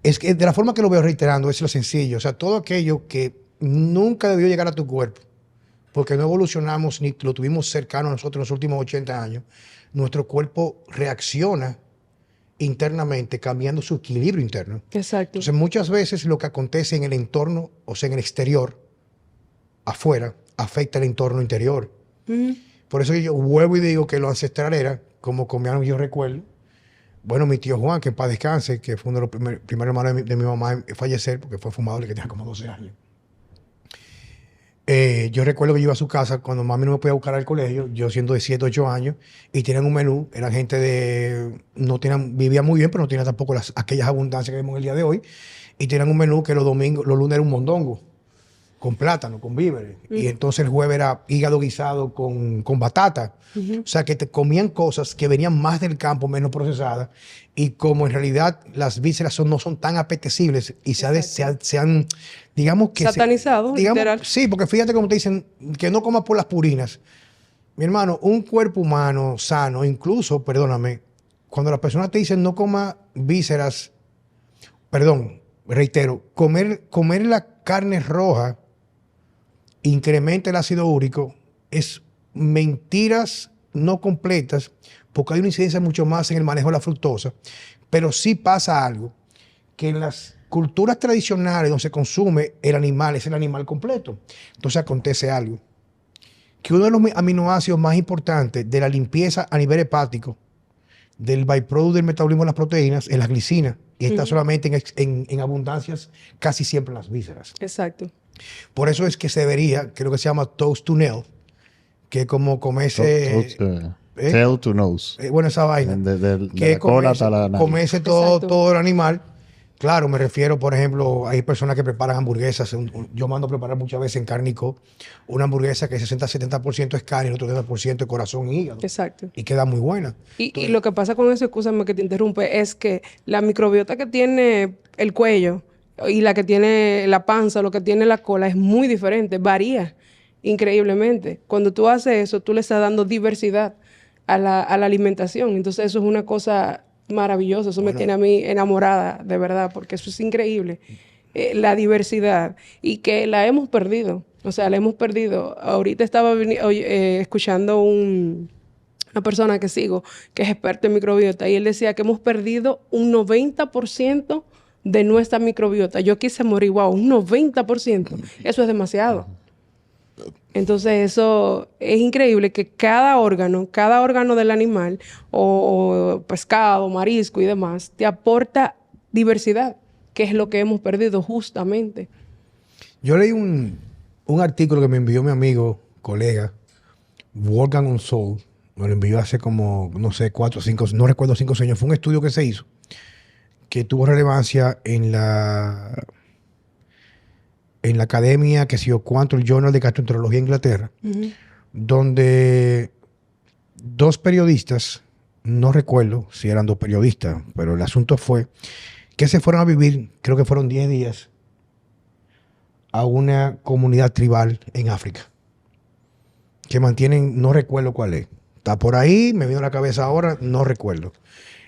A: Es que de la forma que lo veo reiterando es lo sencillo. O sea, todo aquello que nunca debió llegar a tu cuerpo, porque no evolucionamos ni lo tuvimos cercano a nosotros en los últimos 80 años. Nuestro cuerpo reacciona internamente, cambiando su equilibrio interno.
B: Exacto.
A: Entonces, muchas veces lo que acontece en el entorno, o sea, en el exterior, afuera, afecta el entorno interior. Por eso yo vuelvo y digo que lo ancestral era, como comían, yo recuerdo, bueno, mi tío Juan, que en paz descanse, que fue uno de los primeros hermanos de mi mamá en fallecer, porque fue fumador y que tenía como 12 años. Yo recuerdo que yo iba a su casa cuando mami no me podía buscar al colegio, yo siendo de 7, 8 años, y tenían un menú, eran gente de, no tenían, vivía muy bien, pero no tenían tampoco aquellas abundancias que vemos en el día de hoy, y tenían un menú que los domingos, los lunes era un mondongo, con plátano, con víveres, y entonces el jueves era hígado guisado con batata. O sea, que te comían cosas que venían más del campo, menos procesadas, y como en realidad las vísceras no son tan apetecibles y se han, digamos que...
B: Satanizado, literal.
A: Sí, porque fíjate cómo te dicen que no comas por las purinas. Mi hermano, un cuerpo humano sano, incluso, perdóname, cuando las personas te dicen no coma vísceras, perdón, reitero, comer la carne roja incrementa el ácido úrico, es mentiras no completas, porque hay una incidencia mucho más en el manejo de la fructosa, pero sí pasa algo, que en las culturas tradicionales donde se consume el animal, es el animal completo. Entonces acontece algo, que uno de los aminoácidos más importantes de la limpieza a nivel hepático, del byproduct del metabolismo de las proteínas, es la glicina, y está solamente en abundancias casi siempre en las vísceras.
B: Exacto.
A: Por eso es que se debería, creo que se llama toast to nail, que es como comerse...
C: tail to nose.
A: Bueno, esa vaina.
C: De
A: que
C: la cola hasta la nariz.
A: Comerse todo el animal. Claro, me refiero, por ejemplo, hay personas que preparan hamburguesas. Yo mando a preparar muchas veces en Cárnico una hamburguesa que 60-70% es carne y el otro 70% es corazón y hígado.
B: Exacto.
A: Y queda muy buena.
B: Y lo que pasa con eso, escúchame que te interrumpe, es que la microbiota que tiene el cuello y la que tiene la panza, lo que tiene la cola, es muy diferente, varía increíblemente. Cuando tú haces eso, tú le estás dando diversidad a la alimentación. Entonces eso es una cosa maravillosa. Eso me tiene a mí enamorada, de verdad, porque eso es increíble. La diversidad. Y que la hemos perdido. O sea, la hemos perdido. Ahorita estaba escuchando una persona que sigo, que es experto en microbiota, y él decía que hemos perdido un 90% de nuestra microbiota. Yo quise morir, wow, un 90%. Eso es demasiado. Entonces eso es increíble que cada órgano del animal, o pescado, marisco y demás, te aporta diversidad, que es lo que hemos perdido justamente.
A: Yo leí un artículo que me envió mi amigo, colega, Wolfgang Unsold. Me lo envió hace como, no sé, 4 o 5, no recuerdo 5 años. Fue un estudio que se hizo, que tuvo relevancia en la academia, que sé yo cuánto, el Journal de Gastroenterología de Inglaterra, donde 2 periodistas, no recuerdo si eran 2 periodistas, pero el asunto fue que se fueron a vivir, creo que fueron 10 días, a una comunidad tribal en África, que mantienen, no recuerdo cuál es. Está por ahí, me vino a la cabeza ahora, no recuerdo.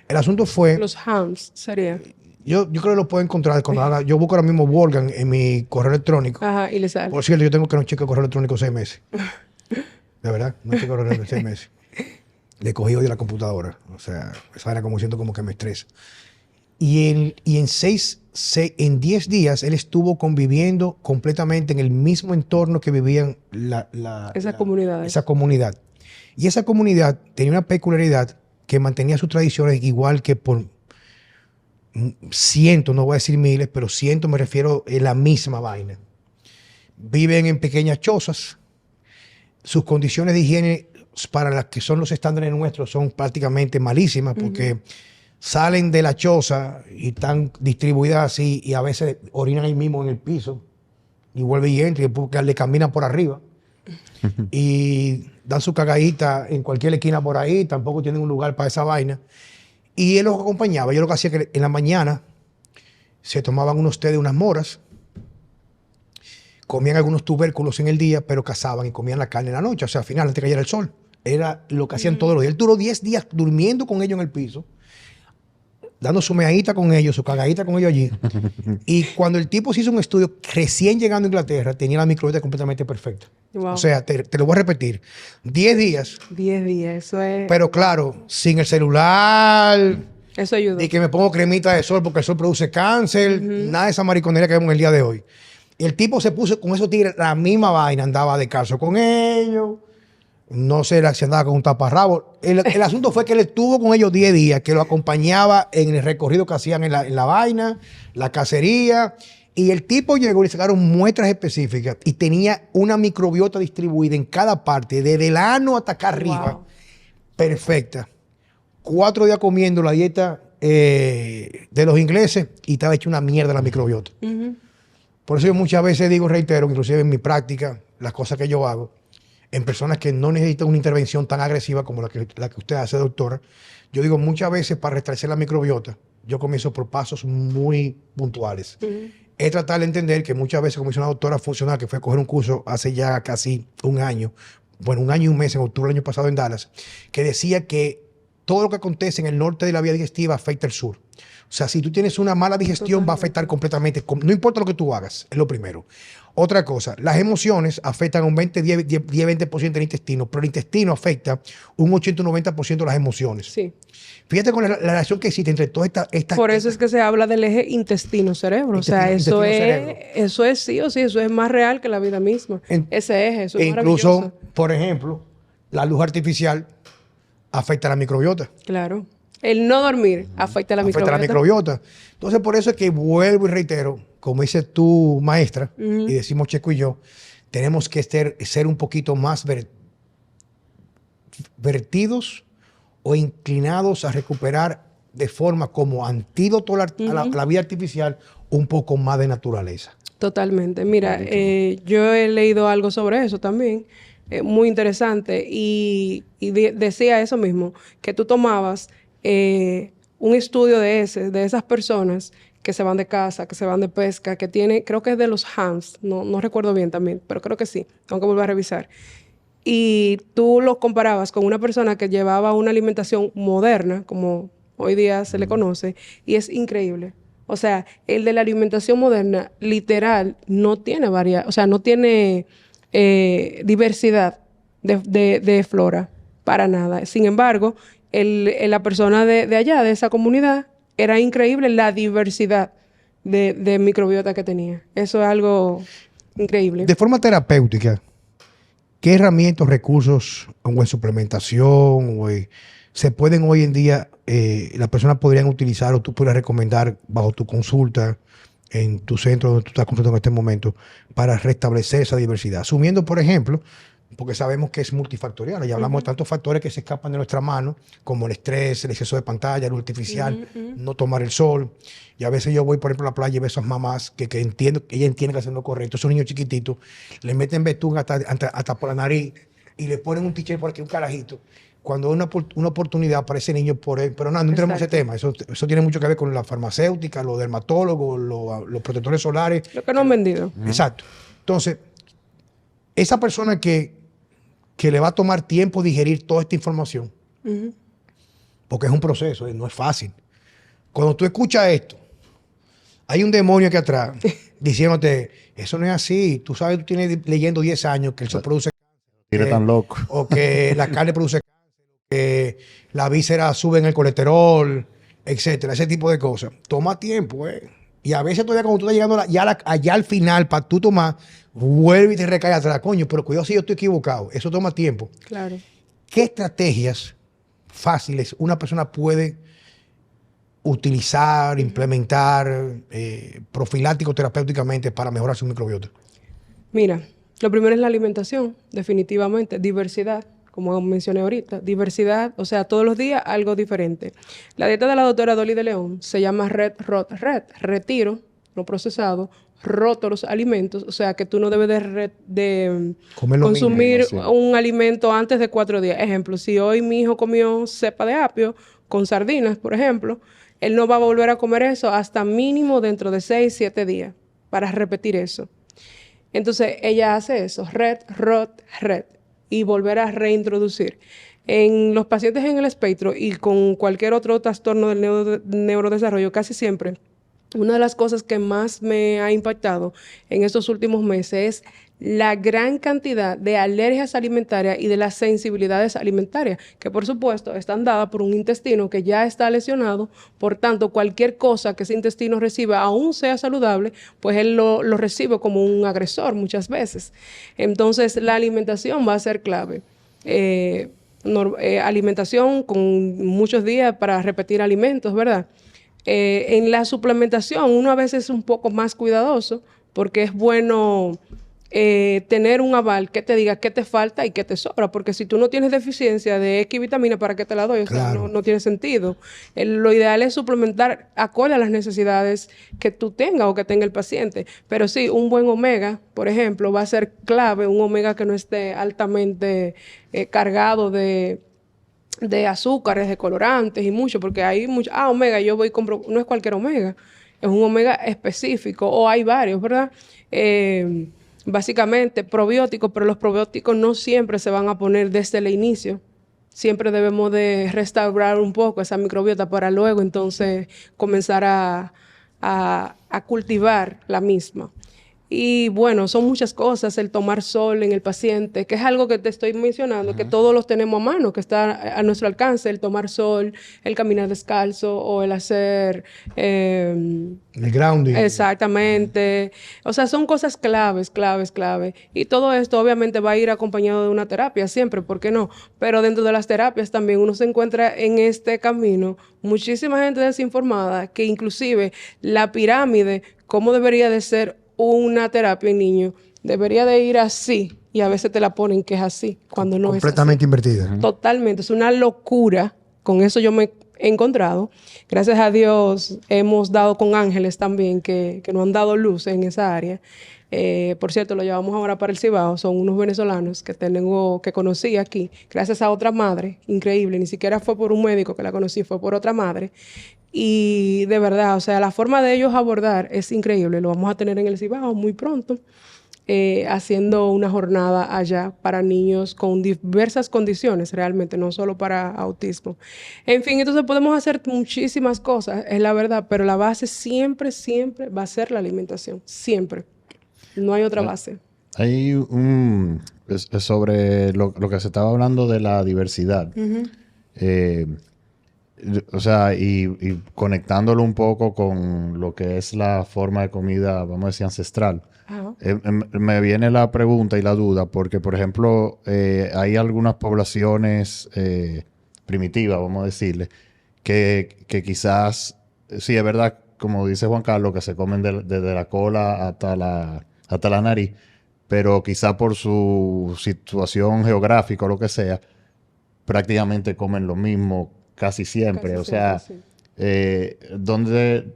A: El asunto fue...
B: Los hams, sería...
A: Yo creo que lo puedo encontrar cuando haga. Yo busco ahora mismo Wolfgang en mi correo electrónico.
B: Ajá, y le sale.
A: Por cierto, yo tengo que no chequear el correo electrónico 6 meses. De verdad, no chequeo el correo electrónico 6 meses. Le cogí hoy de la computadora. O sea, esa era como siento como que me estresa. Y en 10 días él estuvo conviviendo completamente en el mismo entorno que vivían
B: esa comunidad.
A: Esa comunidad. Y esa comunidad tenía una peculiaridad que mantenía sus tradiciones igual que por cientos, no voy a decir miles, pero cientos me refiero a la misma vaina. Viven en pequeñas chozas. Sus condiciones de higiene para las que son los estándares nuestros son prácticamente malísimas porque salen de la choza y están distribuidas así y a veces orinan ahí mismo en el piso y vuelven y entran y después le caminan por arriba y dan su cagadita en cualquier esquina por ahí, tampoco tienen un lugar para esa vaina. Y él los acompañaba. Yo lo que hacía que en la mañana se tomaban unos té de unas moras, comían algunos tubérculos en el día, pero cazaban y comían la carne en la noche. O sea, al final, antes de que cayera el sol. Era lo que hacían todos los días. Él duró 10 días durmiendo con ellos en el piso, dando su meadita con ellos, su cagadita con ellos allí. Y cuando el tipo se hizo un estudio, recién llegando a Inglaterra, tenía la microbiota completamente perfecta.
B: Wow.
A: O sea, te lo voy a repetir. 10 días,
B: 10 días, eso es...
A: pero claro, sin el celular,
B: Eso ayudó.
A: ni que me pongo cremita de sol porque el sol produce cáncer, nada de esa mariconería que vemos en el día de hoy. Y el tipo se puso con esos tigres la misma vaina, andaba descalzo con ellos. No sé si andaba con un taparrabo. El asunto fue que él estuvo con ellos 10 días, que lo acompañaba en el recorrido que hacían en la vaina, la cacería. Y el tipo llegó y le sacaron muestras específicas y tenía una microbiota distribuida en cada parte, desde el ano hasta acá arriba.
B: Wow.
A: Perfecta. 4 días comiendo la dieta de los ingleses y estaba hecha una mierda la microbiota.
B: Ujú.
A: Por eso yo muchas veces digo, reitero, inclusive en mi práctica, las cosas que yo hago, en personas que no necesitan una intervención tan agresiva como la que usted hace, doctora, yo digo muchas veces para restablecer la microbiota, yo comienzo por pasos muy puntuales. Es tratar de entender que muchas veces, como dice una doctora funcional que fue a coger un curso hace ya casi un año, bueno, un año y un mes, en octubre del año pasado en Dallas, que decía que todo lo que acontece en el norte de la vía digestiva afecta el sur. O sea, si tú tienes una mala digestión, va a afectar completamente, no importa lo que tú hagas, es lo primero. Otra cosa, las emociones afectan un 20% del intestino, pero el intestino afecta un 80-90% de las emociones.
B: Sí.
A: Fíjate con la relación que existe entre todas estas...
B: Por eso es que se habla del eje intestino-cerebro. O sea,
A: Intestino-cerebro.
B: eso es sí o sí, eso es más real que la vida misma. Ese eje, eso es
A: incluso,
B: maravilloso.
A: por ejemplo, la luz artificial afecta a la microbiota.
B: Claro. El no dormir afecta a la
A: Afecta a la microbiota. Entonces, por eso es que vuelvo y reitero, como dices tú, maestra, y decimos Checo y yo, tenemos que ser un poquito más vertidos o inclinados a recuperar de forma como antídoto a la vida artificial un poco más de naturaleza.
B: Totalmente. Mira, yo he leído algo sobre eso también, muy interesante, y decía eso mismo, que tú tomabas un estudio de esas personas que se van de casa, que se van de pesca, que tiene, creo que es de los Hans, no recuerdo bien también, pero creo que sí, tengo que volver a revisar. Y tú los comparabas con una persona que llevaba una alimentación moderna, como hoy día se le conoce, y es increíble. O sea, el de la alimentación moderna, literal, no tiene no tiene diversidad de flora, para nada. Sin embargo, la persona de allá, de esa comunidad, era increíble la diversidad de microbiota que tenía. Eso es algo increíble.
A: De forma terapéutica, ¿qué herramientas, recursos o en suplementación se pueden hoy en día, las personas podrían utilizar o tú podrías recomendar bajo tu consulta en tu centro donde tú estás consultando en este momento para restablecer esa diversidad? Asumiendo, por ejemplo, porque sabemos que es multifactorial, y hablamos de tantos factores que se escapan de nuestra mano, como el estrés, el exceso de pantalla, luz artificial, no tomar el sol. Y a veces yo voy, por ejemplo, a la playa y veo a esas mamás que entiendo, que ella entiende que hacen lo correcto. Esos niños chiquititos le meten betún hasta por la nariz y le ponen un tiche por aquí, un carajito. Cuando hay una oportunidad para ese niño, pero no entremos en ese tema. Eso tiene mucho que ver con la farmacéutica, los dermatólogos, los protectores solares.
B: Lo que no han vendido.
A: Exacto. Entonces, esa persona que le va a tomar tiempo digerir toda esta información, porque es un proceso, no es fácil. Cuando tú escuchas esto, hay un demonio aquí atrás diciéndote, eso no es así. Tú sabes, tú tienes leyendo 10 años que el sol produce
C: Eres tan loco.
A: o que la carne produce cáncer, que la víscera sube en el colesterol, etcétera, ese tipo de cosas. Toma tiempo, Y a veces todavía cuando tú estás llegando allá al final para tú tomar, vuelve y te recae atrás, coño, pero cuidado si yo estoy equivocado. Eso toma tiempo.
B: Claro.
A: ¿Qué estrategias fáciles una persona puede utilizar, implementar profiláctico terapéuticamente para mejorar su microbiota?
B: Mira, lo primero es la alimentación, definitivamente. Diversidad, como mencioné ahorita. Diversidad, o sea, todos los días algo diferente. La dieta de la doctora Dolly de León se llama Red. Retiro lo procesado, roto los alimentos. O sea, que tú no debes de consumir un alimento antes de 4 días. Ejemplo, si hoy mi hijo comió cepa de apio con sardinas, por ejemplo, él no va a volver a comer eso hasta mínimo dentro de 6-7 días para repetir eso. Entonces, ella hace eso, red, y volver a reintroducir. En los pacientes en el espectro y con cualquier otro trastorno del neurodesarrollo, casi siempre, una de las cosas que más me ha impactado en estos últimos meses es la gran cantidad de alergias alimentarias y de las sensibilidades alimentarias, que por supuesto están dadas por un intestino que ya está lesionado. Por tanto, cualquier cosa que ese intestino reciba, aún sea saludable, pues él lo recibe como un agresor muchas veces. Entonces, la alimentación va a ser clave. Alimentación con muchos días para repetir alimentos, ¿verdad? En la suplementación uno a veces es un poco más cuidadoso porque es bueno tener un aval que te diga qué te falta y qué te sobra, porque si tú no tienes deficiencia de X vitamina, ¿para qué te la doy? O sea, no tiene sentido. Lo ideal es suplementar acorde a las necesidades que tú tengas o que tenga el paciente. Pero sí, un buen omega, por ejemplo, va a ser clave, un omega que no esté altamente cargado de azúcares, de colorantes y mucho, porque hay mucho, omega, yo voy y compro, no es cualquier omega, es un omega específico, o hay varios, ¿verdad? Básicamente probióticos, pero los probióticos no siempre se van a poner desde el inicio. Siempre debemos de restaurar un poco esa microbiota para luego entonces comenzar a cultivar la misma. Y bueno, son muchas cosas, el tomar sol en el paciente, que es algo que te estoy mencionando, que todos los tenemos a mano, que está a nuestro alcance, el tomar sol, el caminar descalzo o el hacer...
A: el grounding.
B: Exactamente. O sea, son cosas claves. Y todo esto obviamente va a ir acompañado de una terapia siempre, ¿por qué no? Pero dentro de las terapias también uno se encuentra en este camino muchísima gente desinformada, que inclusive la pirámide, cómo debería de ser una terapia en niños, debería de ir así, y a veces te la ponen que es así, cuando no es así.
A: Completamente invertida.
B: Totalmente, es una locura. Con eso yo me he encontrado. Gracias a Dios hemos dado con ángeles también que nos han dado luz en esa área. Por cierto, lo llevamos ahora para el Cibao. Son unos venezolanos que conocí aquí, gracias a otra madre, increíble. Ni siquiera fue por un médico que la conocí, fue por otra madre. Y de verdad, o sea, la forma de ellos abordar es increíble. Lo vamos a tener en el Cibao muy pronto, haciendo una jornada allá para niños con diversas condiciones, realmente, no solo para autismo. En fin, entonces podemos hacer muchísimas cosas, es la verdad, pero la base siempre va a ser la alimentación, siempre. No hay otra base.
C: Hay sobre lo que se estaba hablando de la diversidad. O sea, y conectándolo un poco con lo que es la forma de comida, vamos a decir, ancestral. Me viene la pregunta y la duda, porque, por ejemplo, hay algunas poblaciones primitivas, vamos a decirle, que quizás, sí, es verdad, como dice Juan Carlos, que se comen desde la cola hasta la nariz, pero quizás por su situación geográfica o lo que sea, prácticamente comen lo mismo casi siempre. O sea, sí. ¿Dónde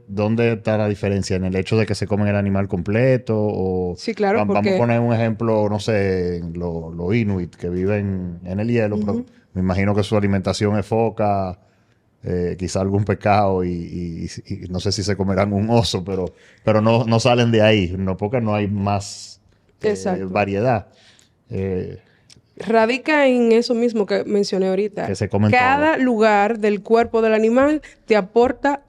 C: está la diferencia? ¿En el hecho de que se comen el animal completo? O
B: sí, claro.
C: Vamos a poner un ejemplo, no sé, los inuit que viven en el hielo, pero me imagino que su alimentación es foca, quizá algún pescado y no sé si se comerán un oso, pero no salen de ahí, no, porque no hay más variedad.
B: Radica en eso mismo que mencioné ahorita.
C: Que se comen
B: Cada lugar del cuerpo del animal te aporta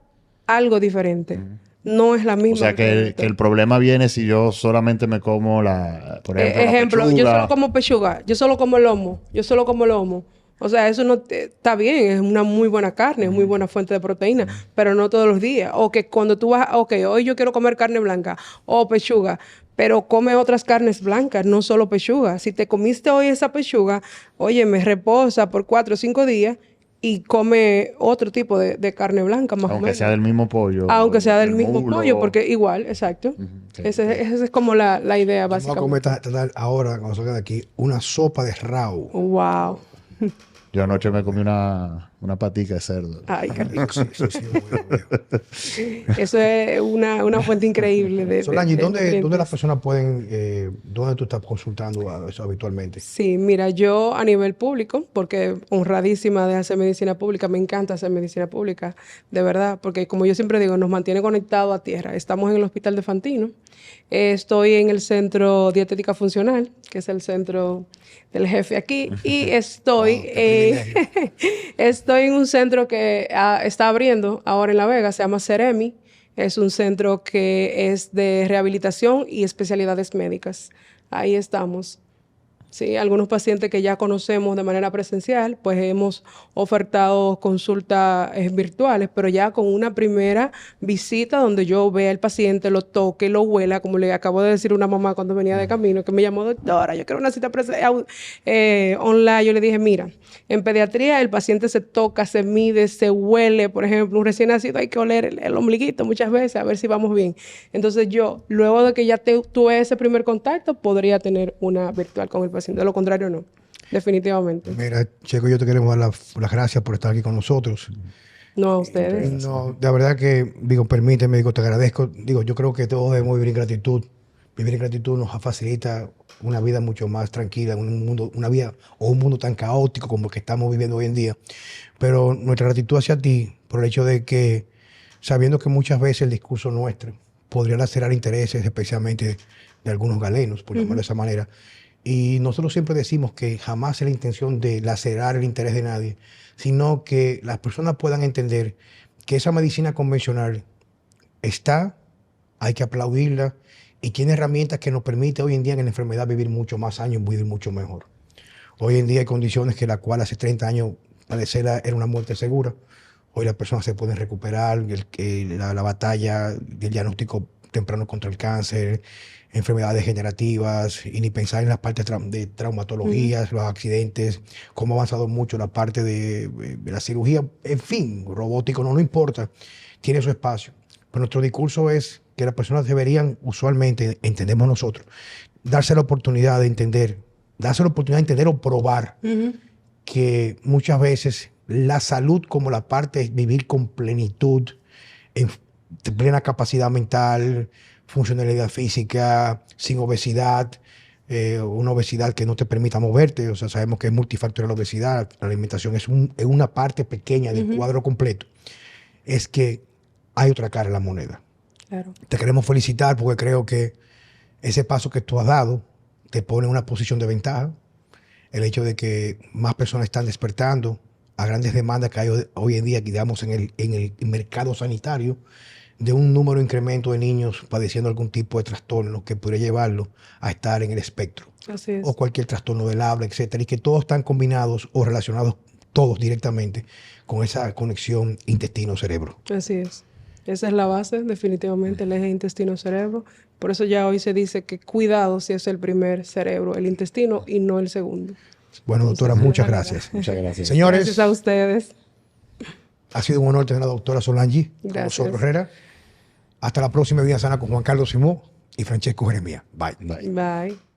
B: algo diferente. No es la misma.
C: O sea, que el problema viene si yo solamente me como por ejemplo,
B: yo solo como pechuga, yo solo como lomo. O sea, eso no está bien, es una muy buena carne, es muy buena fuente de proteína, pero no todos los días. O que cuando tú vas, hoy yo quiero comer carne blanca o pechuga, pero come otras carnes blancas, no solo pechuga. Si te comiste hoy esa pechuga, me reposa por 4 o 5 días y come otro tipo de carne blanca, más o menos.
C: Aunque sea del mismo pollo.
B: Aunque sea del mismo pollo, porque igual, exacto. Esa es como la idea, básicamente.
A: Vamos a comer ahora, cuando salga de aquí, una sopa de rao.
B: Wow.
C: Yo anoche me comí una una patica de cerdo.
B: Ay, qué rico.
A: Sí, sí, sí, lo veo.
B: Eso es una fuente increíble de
A: Solange, ¿dónde las
B: nutrientes.
A: personas pueden, dónde tú estás consultando eso habitualmente?
B: Sí, mira, yo a nivel público, porque honradísima de hacer medicina pública, me encanta hacer medicina pública, de verdad, porque como yo siempre digo, nos mantiene conectados a tierra. Estamos en el Hospital de Fantino, estoy en el Centro Dietética Funcional, que es el centro del jefe aquí, y estoy,
A: Wow, qué privilegio.
B: estoy en un centro que está abriendo ahora en La Vega, se llama Ceremi. Es un centro que es de rehabilitación y especialidades médicas. Ahí estamos. Sí, algunos pacientes que ya conocemos de manera presencial, pues hemos ofertado consultas virtuales, pero ya con una primera visita donde yo vea al paciente, lo toque, lo huela, como le acabo de decir a una mamá cuando venía de camino, que me llamó: doctora, yo quiero una cita online. Yo le dije: mira, en pediatría el paciente se toca, se mide, se huele. Por ejemplo, un recién nacido hay que oler el ombliguito muchas veces a ver si vamos bien. Entonces yo, luego de que ya tuve ese primer contacto, podría tener una virtual con el paciente. De lo contrario, no. Definitivamente.
A: Mira, Checo, yo te queremos dar las gracias por estar aquí con nosotros.
B: No a ustedes.
A: No, de verdad que, digo, permíteme, digo, te agradezco. Digo, yo creo que todos debemos vivir en gratitud. Vivir en gratitud nos facilita una vida mucho más tranquila, un mundo, una vida o un mundo tan caótico como el que estamos viviendo hoy en día. Pero nuestra gratitud hacia ti, por el hecho de que, sabiendo que muchas veces el discurso nuestro podría lacerar intereses, especialmente de algunos galenos, por llamarlo de esa manera. Y nosotros siempre decimos que jamás es la intención de lacerar el interés de nadie, sino que las personas puedan entender que esa medicina convencional está, hay que aplaudirla y tiene herramientas que nos permiten hoy en día en la enfermedad vivir mucho más años, vivir mucho mejor. Hoy en día hay condiciones que la cual hace 30 años padecerla era una muerte segura. Hoy las personas se pueden recuperar, la batalla del diagnóstico temprano contra el cáncer, enfermedades degenerativas, y ni pensar en las partes de traumatologías, los accidentes, cómo ha avanzado mucho la parte de la cirugía, en fin, robótico, no importa, tiene su espacio. Pero nuestro discurso es que las personas deberían, usualmente, entendemos nosotros, darse la oportunidad de entender, o probar que muchas veces la salud como la parte es vivir con plenitud, en plena capacidad mental, funcionalidad física, sin obesidad, una obesidad que no te permita moverte. O sea, sabemos que es multifactorial la obesidad, la alimentación es una parte pequeña del cuadro completo. Es que hay otra cara en la moneda.
B: Claro.
A: Te queremos felicitar porque creo que ese paso que tú has dado te pone en una posición de ventaja. El hecho de que más personas están despertando a grandes demandas que hay hoy en día, digamos, en el mercado sanitario, de un número de incremento de niños padeciendo algún tipo de trastorno que podría llevarlo a estar en el espectro.
B: Así es.
A: O cualquier trastorno del habla, etcétera, y que todos están combinados o relacionados todos directamente con esa conexión intestino-cerebro.
B: Así es. Esa es la base, definitivamente, el eje intestino-cerebro. Por eso ya hoy se dice que cuidado si es el primer cerebro, el intestino, y no el segundo.
A: Bueno, doctora,
B: Entonces,
A: muchas
B: de manera.
A: gracias.
C: Muchas gracias.
A: Señores,
B: Gracias a ustedes.
A: ha sido un honor tener a la doctora Solange con
B: Gracias.
A: nosotros, Herrera. Hasta la próxima Vida Sana con Juan Carlos Simó y Francesco Jeremías. Bye.
C: Bye.
B: Bye.